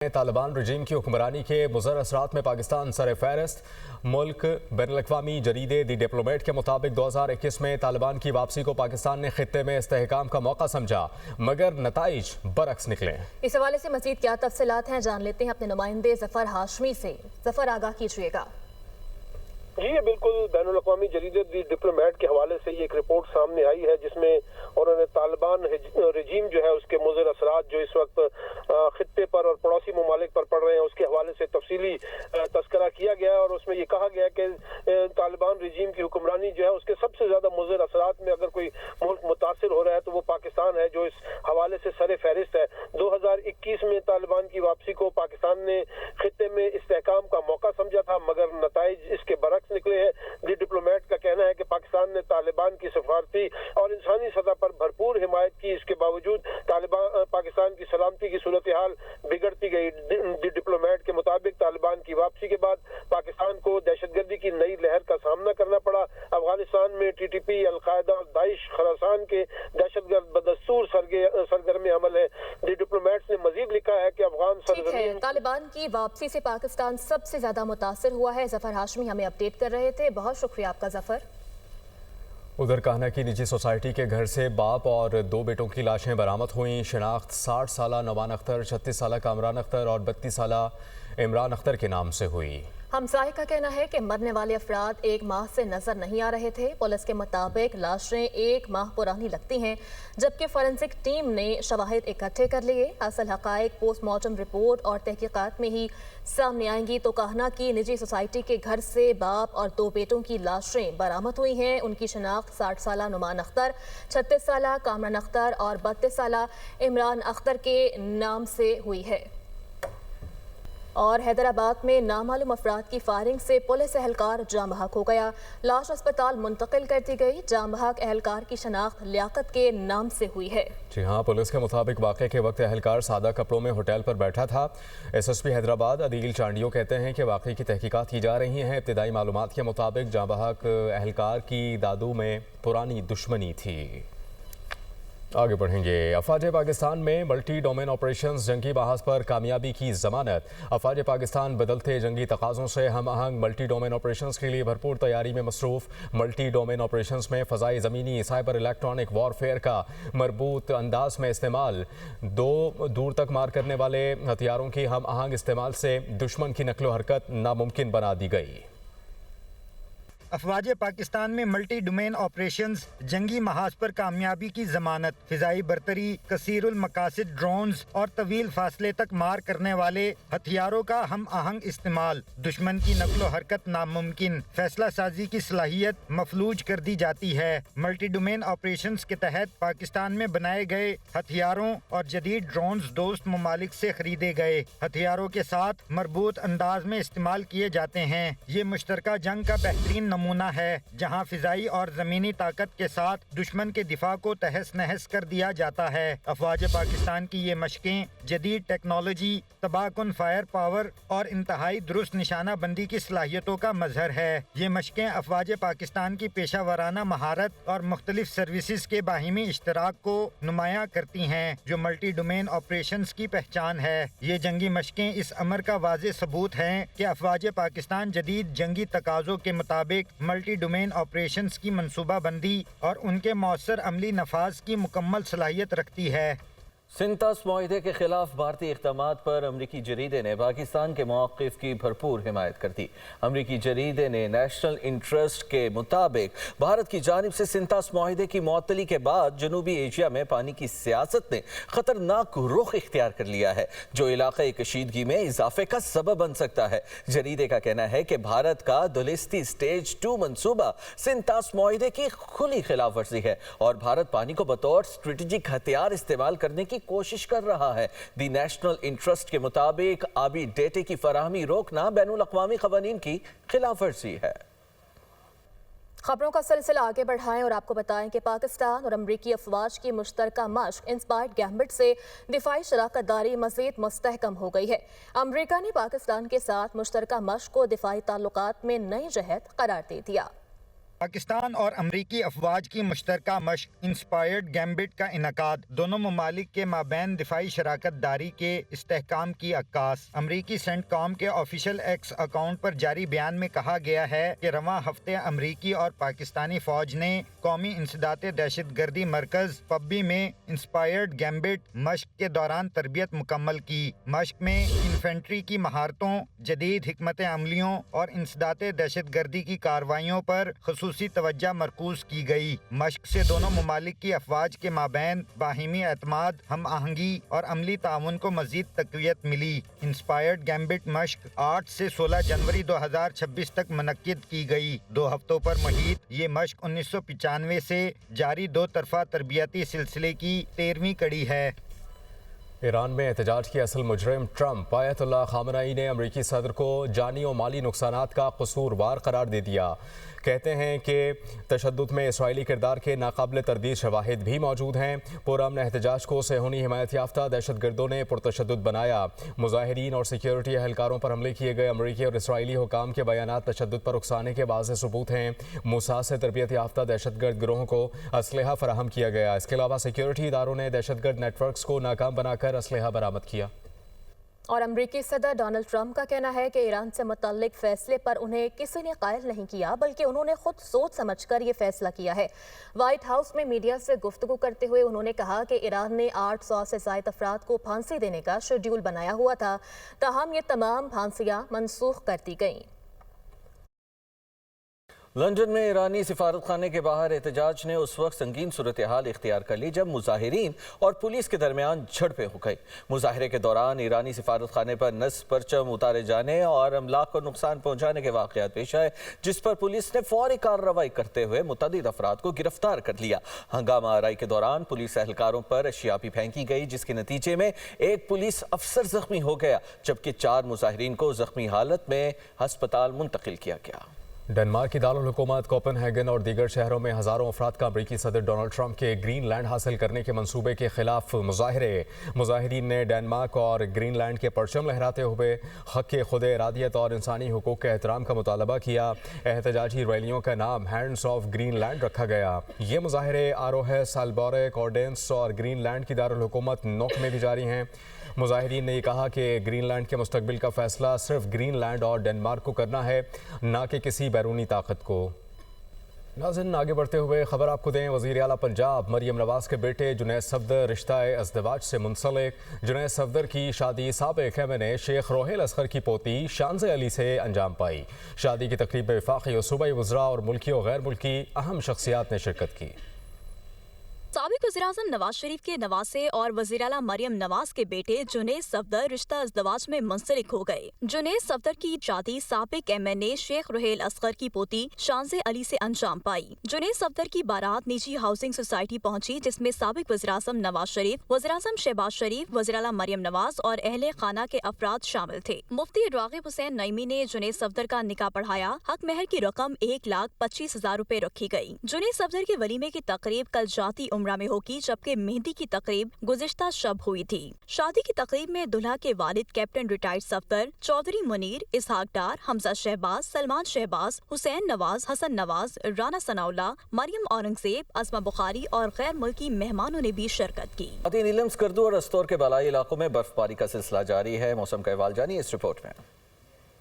तालिबान रजीम की हुक्मरानी के मुज़र असरात में पाकिस्तान सर फहरिस्त। मुल्क बैनुल-अक़वामी जरीदे दी डिप्लोमेट के मुताबिक 2021 में तालिबान की वापसी को पाकिस्तान ने खित्ते में इस्तेहकाम का मौका समझा, मगर नताइज बरक्स निकले। इस हवाले से मज़ीद क्या तफसीलात हैं, जान लेते हैं अपने नुमाइंदे ज़फ़र हाशमी से। ज़फ़र, आगाह कीजिएगा। जी बिल्कुल, बैनुल-अक़वामी जरीदे दी डिप्लोमेट के हवाले से ये एक रिपोर्ट सामने आई है जिसमें उन्होंने तालिबान रजीम जो है उसके मुज़र असरात जो इस वक्त खित्ते पर और पड़ोसी ममालिक पर पड़ रहे हैं उसके हवाले से तफसीली तस्करा किया गया है। और उसमें ये कहा गया कि तालिबान रजीम की हुक्मरानी जो है उसके सबसे ज़्यादा मुज़र असरात में अगर कोई मुल्क मुतासिर हो रहा है तो वो पाकिस्तान है, जो इस हवाले से सर फहरिस्त है। 2021 में तालिबान की वापसी को पाकिस्तान ने खित्ते में इस्तेहकाम का मौका समझा था, मगर नताइज इसके बरक्स निकले हैं। दी डिप्लोमेट का कहना है कि पाकिस्तान ने तालिबान की सफारती और इंसानी सतह पर भरपूर हिमायत की, इसके बावजूद पाकिस्तान की सलामती की सूरत हाल बिगड़ती गई। दी डिप्लोमेट के मुताबिक तालिबान की वापसी के बाद पाकिस्तान को दहशतगर्दी की नई लहर का सामना करना पड़ा। अफगानिस्तान में TTP, अलकायदा और दाइश खरासान के दहशतगर्द बदस्तूर सरगर्म अमल है। दी डिप्लोमेट्स ने मजीद लिखा है कि अफगान सरजमीन तालिबान की वापसी से पाकिस्तान सबसे ज्यादा मुतासिर हुआ है। ज़फ़र हाशमी हमें अपडेट कर रहे थे, बहुत शुक्रिया आपका ज़फ़र। उधर कान्हा की निजी सोसाइटी के घर से बाप और 2 बेटों की लाशें बरामद हुई। शिनाख्त 60 साला नवान अख्तर, 36 साला कामरान अख्तर और 32 साला इमरान अख्तर के नाम से हुई। हमसाये का कहना है कि मरने वाले अफराद 1 माह से नजर नहीं आ रहे थे। पुलिस के मुताबिक लाशें 1 माह पुरानी लगती हैं, जबकि फोरेंसिक टीम ने शवाहिद इकट्ठे कर लिए। असल हकायक पोस्टमार्टम रिपोर्ट और तहकीकात में ही सामने आएंगी। तो कान्हा की निजी सोसाइटी के घर से बाप और 2 बेटों की लाशें बरामद हुई हैं। उनकी शनाख्त 60 साला नुमान अख्तर, 36 साला कामरान अख्तर और 32 साला इमरान अख्तर के नाम से हुई है। और हैदराबाद में नामालूम अफराद की फायरिंग से पुलिस एहलकार जाम बहक हो गया। लाश अस्पताल मुंतकिल कर दी गई। जाम बहक एहलकार की शनाख्त लियाकत के नाम से हुई है। जी हाँ, पुलिस के मुताबिक वाक़े के वक्त एहलकार सादा कपड़ों में होटल पर बैठा था। SSP हैदराबाद अदील चांडियो कहते हैं कि वाक़े की तहकीकात की जा रही हैं। इब्तिदाई मालूमात के मुताबिक जाम बहक एहलकार की दादू में पुरानी दुश्मनी थी। आगे बढ़ेंगे। अफवाज पाकिस्तान में मल्टी डोमेन ऑपरेशंस जंगी बहास पर कामयाबी की जमानत। अफवाज पाकिस्तान बदलते जंगी तकाज़ों से हम आहंग मल्टी डोमेन ऑपरेशंस के लिए भरपूर तैयारी में मसरूफ़। मल्टी डोमेन ऑपरेशंस में फ़ज़ाई ज़मीनी साइबर इलेक्ट्रॉनिक वॉरफेयर का मरबूत अंदाज में इस्तेमाल, 2 दूर तक मार करने वाले हथियारों की हम आहंग इस्तेमाल से दुश्मन की नकलो हरकत नामुमकिन बना दी गई। अफवाज पाकिस्तान में मल्टी डोमेन ऑपरेशंस जंगी महाज पर कामयाबी की जमानत। फिजाई बरतरी, कसीरुल मकासिद ड्रोन्स और तवील फासले तक मार करने वाले हथियारों का हम आहंग इस्तेमाल, दुश्मन की नकलो हरकत नामुमकिन, फैसला साजी की सलाहियत मफलूज कर दी जाती है। मल्टी डोमेन ऑपरेशंस के तहत पाकिस्तान में बनाए गए हथियारों और जदीद ड्रोन्स दोस्त ममालिक से खरीदे गए हथियारों के साथ मरबूत अंदाज में इस्तेमाल किए जाते हैं। ये मुश्तरका जंग का बेहतरीन नमूना है, जहां फिजाई और जमीनी ताकत के साथ दुश्मन के दिफा को तहस नहस कर दिया जाता है। अफवाज पाकिस्तान की ये मशकें जदीद टेक्नोलॉजी, तबाहकुन फायर पावर और इंतहाई दुरुस्त निशाना बंदी की सलाहियतों का मजहर है। ये मशकें अफवाज पाकिस्तान की पेशा वराना महारत और मुख्तलिफ सर्विसेज के बाहिमी इश्तराक को नुमायां करती हैं, जो मल्टी डोमेन ऑपरेशंस की पहचान है। ये जंगी मशकें इस अमर का वाज़े सबूत हैं कि अफवाज पाकिस्तान जदीद जंगी तकाज़ों के मुताबिक मल्टी डोमेन ऑपरेशंस की मंसूबा बंदी और उनके मौसर अमली नफाज की मुकम्मल सलाहियत रखती है। सिंतास मुआहिदे के खिलाफ भारतीय इक़दामात पर अमरीकी जरीदे ने पाकिस्तान के मौक़िफ़ की भरपूर हिमायत कर दी। अमरीकी जरीदे ने नेशनल इंटरेस्ट के मुताबिक भारत की जानिब से सिंतास मुआहिदे की मुअत्तली के बाद जनूबी एशिया में पानी की सियासत ने ख़तरनाक रुख इख्तियार कर लिया है, जो इलाक़ाई कशीदगी में इजाफे का सबब बन सकता है। जरीदे का कहना है कि भारत का दुलिस्ती स्टेज 2 मनसूबा सिंतास मुआहिदे की खुली खिलाफ वर्जी है और भारत पानी को बतौर स्ट्रेटेजिक हथियार इस्तेमाल करने की कोशिश कर रहा है। दी नेशनल इंटरेस्ट के मुताबिक आबी डेटे की फराहमी रोकना बैनुल अक़वामी क़वानीन की खिलाफ वर्जी है। खबरों का सिलसिला आगे बढ़ाएं और आपको बताएं कि पाकिस्तान और अमरीकी अफवाज की मुश्तरका मश्क इंस्पायर्ड गैम्बिट से दिफाई शराकत दारी मज़ीद मुस्तहकम हो गई है। अमरीका ने पाकिस्तान के साथ मुश्तरका मश्क को दिफाई ताल्लुकात में नई जहत करार दे दिया। پاکستان اور امریکی افواج کی مشترکہ مشق انسپائرڈ گیمبٹ کا انعقاد دونوں ممالک کے مابین دفاعی شراکت داری کے استحکام کی عکاس۔ امریکی سینٹ کام کے آفیشیل ایکس اکاؤنٹ پر جاری بیان میں کہا گیا ہے کہ رواں ہفتے امریکی اور پاکستانی فوج نے قومی انسداد دہشت گردی مرکز پبی میں انسپائرڈ گیمبٹ مشق کے دوران تربیت مکمل کی۔ مشق میں انفینٹری کی مہارتوں، جدید حکمت عملیوں اور انسداد دہشت گردی کی کارروائیوں پر خصوصی توجہ مرکوز کی گئی۔ مشق سے دونوں ممالک کی افواج کے مابین باہمی اعتماد، ہم آہنگی اور عملی تعاون کو مزید تقویت ملی۔ انسپائرڈ گیمبٹ مشق 8 سے 16 جنوری 2026 تک منعقد کی گئی۔ 2 ہفتوں پر محیط یہ مشق 1995 سے جاری 2 طرفہ تربیتی سلسلے کی 13ویں کڑی ہے۔ ایران میں احتجاج کی اصل مجرم ٹرمپ آیت اللہ خامنئی نے امریکی صدر کو جانی و مالی نقصانات کا قصوروار قرار دے دیا۔ کہتے ہیں کہ تشدد میں اسرائیلی کردار کے ناقابل تردید شواہد بھی موجود ہیں۔ پرامن احتجاج کو صہیونی حمایت یافتہ دہشت گردوں نے پرتشدد بنایا۔ مظاہرین اور سیکیورٹی اہلکاروں پر حملے کیے گئے۔ امریکی اور اسرائیلی حکام کے بیانات تشدد پر اکسانے کے واضح ثبوت ہیں۔ موساد سے تربیت یافتہ دہشت گرد گروہوں کو اسلحہ فراہم کیا گیا۔ اس کے علاوہ سیکیورٹی اداروں نے دہشت گرد نیٹ ورکس کو ناکام بنا کر اسلحہ برآمد کیا۔ اور امریکی صدر ڈونلڈ ٹرمپ کا کہنا ہے کہ ایران سے متعلق فیصلے پر انہیں کسی نے قائل نہیں کیا، بلکہ انہوں نے خود سوچ سمجھ کر یہ فیصلہ کیا ہے۔ وائٹ ہاؤس میں میڈیا سے گفتگو کرتے ہوئے انہوں نے کہا کہ ایران نے 800 سے زائد افراد کو پھانسی دینے کا شیڈول بنایا ہوا تھا، تاہم یہ تمام پھانسیاں منسوخ کر دی گئیں۔ لندن میں ایرانی سفارت خانے کے باہر احتجاج نے اس وقت سنگین صورتحال اختیار کر لی جب مظاہرین اور پولیس کے درمیان جھڑپیں ہو گئی۔ مظاہرے کے دوران ایرانی سفارت خانے پر نصب پرچم اتارے جانے اور املاک کو نقصان پہنچانے کے واقعات پیش آئے، جس پر پولیس نے فوری کارروائی کرتے ہوئے متعدد افراد کو گرفتار کر لیا۔ ہنگامہ آرائی کے دوران پولیس اہلکاروں پر اشیاء بھی پھینکی گئی، جس کے نتیجے میں ایک پولیس افسر زخمی ہو گیا، جبکہ 4 مظاہرین کو زخمی حالت میں ہسپتال منتقل کیا گیا۔ ڈنمارک کی دارالحکومت کوپن ہیگن اور دیگر شہروں میں ہزاروں افراد کا امریکی صدر ڈونلڈ ٹرمپ کے گرین لینڈ حاصل کرنے کے منصوبے کے خلاف مظاہرے۔ مظاہرین نے ڈنمارک اور گرین لینڈ کے پرچم لہراتے ہوئے حق خود ارادیت اور انسانی حقوق کے احترام کا مطالبہ کیا۔ احتجاجی ریلیوں کا نام ہینڈز آف گرین لینڈ رکھا گیا۔ یہ مظاہرے آروہے، سالبورگ، اورڈینس اور گرین لینڈ کی دارالحکومت نوک میں بھی جاری ہیں۔ مظاہرین نے یہ کہا کہ گرین لینڈ کے مستقبل کا فیصلہ صرف گرین لینڈ اور ڈنمارک کو کرنا ہے، نہ کہ کسی بیرونی طاقت کو۔ ناظرین، آگے بڑھتے ہوئے خبر آپ کو دیں، وزیر اعلیٰ پنجاب مریم نواز کے بیٹے جنید صفدر رشتہ ازدواج سے منسلک۔ جنید صفدر کی شادی سابق ایم این اے شیخ روہیل اصغر کی پوتی شانزہ علی سے انجام پائی۔ شادی کی تقریب میں وفاقی و صوبائی وزراء اور ملکی و غیر ملکی اہم شخصیات نے شرکت کی۔ سابق وزیراعظم نواز شریف کے نواسے اور وزیر اعلیٰ مریم نواز کے بیٹے جنید صفدر رشتہ ازدواج میں منسلک ہو گئے۔ جنید صفدر کی شادی سابق ایم این اے شیخ روہیل اصغر کی پوتی شانزہ علی سے انجام پائی۔ جنید صفدر کی بارات نجی ہاؤسنگ سوسائٹی پہنچی، جس میں سابق وزیراعظم نواز شریف، وزیراعظم شہباز شریف، وزیر اعلیٰ مریم نواز اور اہل خانہ کے افراد شامل تھے۔ مفتی راغب حسین نعیمی نے جنید صفدر کا نکاح پڑھایا۔ حق مہر کی رقم 1,25,000 روپے رکھی گئی۔ جنید صفدر کے ولیمے کی تقریب کل جاتی عمرہ میں ہوگی، جبکہ مہندی کی تقریب گزشتہ شب ہوئی تھی۔ شادی کی تقریب میں دلہا کے والد کیپٹن ریٹائرڈ صفدر، چودھری منیر، اسحاق ڈار، حمزہ شہباز، سلمان شہباز، حسین نواز، حسن نواز، رانا ثناءاللہ، مریم اورنگزیب، عظمہ بخاری اور غیر ملکی مہمانوں نے بھی شرکت کی۔ وادی نیلم، اسکردو اور استور کے بالائی علاقوں میں برف باری کا سلسلہ جاری ہے۔ موسم کا احوال جانیے اس رپورٹ میں۔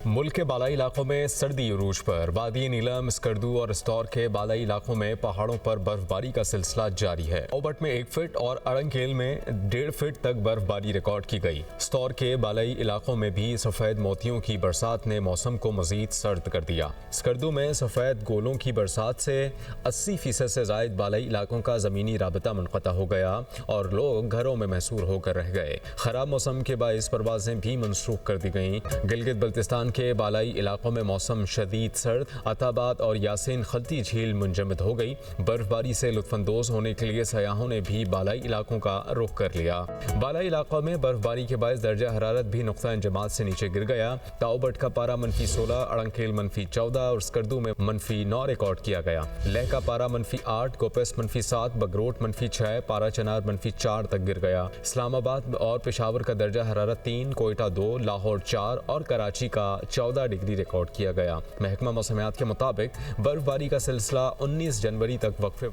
ملک کے بالائی علاقوں میں سردی عروج پر۔ وادی نیلم، اسکردو اور استور کے بالائی علاقوں میں پہاڑوں پر برف باری کا سلسلہ جاری ہے۔ اوبٹ میں 1 فٹ اور اڑنکیل میں 1.5 فٹ تک برف باری ریکارڈ کی گئی۔ استور کے بالائی علاقوں میں بھی سفید موتیوں کی برسات نے موسم کو مزید سرد کر دیا۔ اسکردو میں سفید گولوں کی برسات سے 80% سے زائد بالائی علاقوں کا زمینی رابطہ منقطع ہو گیا اور لوگ گھروں میں محصور ہو کر رہ گئے۔ خراب موسم کے باعث پروازیں بھی منسوخ کر دی گئیں۔ گلگت بلتستان کے بالائی علاقوں میں موسم شدید سرد۔ عطاباد اور یاسین خلتی جھیل منجمد ہو گئی۔ برف باری سے لطف اندوز ہونے کے لیے سیاحوں نے بھی بالائی علاقوں کا رخ کر لیا۔ بالائی علاقوں میں برف باری کے باعث درجہ حرارت بھی نقطہ انجماد سے نیچے گر گیا۔ تاؤبٹ کا پارا -16، اڑنکیل -14 اور اسکردو میں -9 ریکارڈ کیا گیا۔ لہ کا پارا -8، گوپس -7، بگروٹ -6، پارا چنار -4 تک گر گیا۔ اسلام آباد اور پشاور کا درجہ حرارت 3، کوئٹہ 2، لاہور 4 اور کراچی کا 14 डिग्री रिकॉर्ड किया गया। महकमा मौसमियात के मुताबिक बर्फबारी का सिलसिला 19 जनवरी तक वक्फे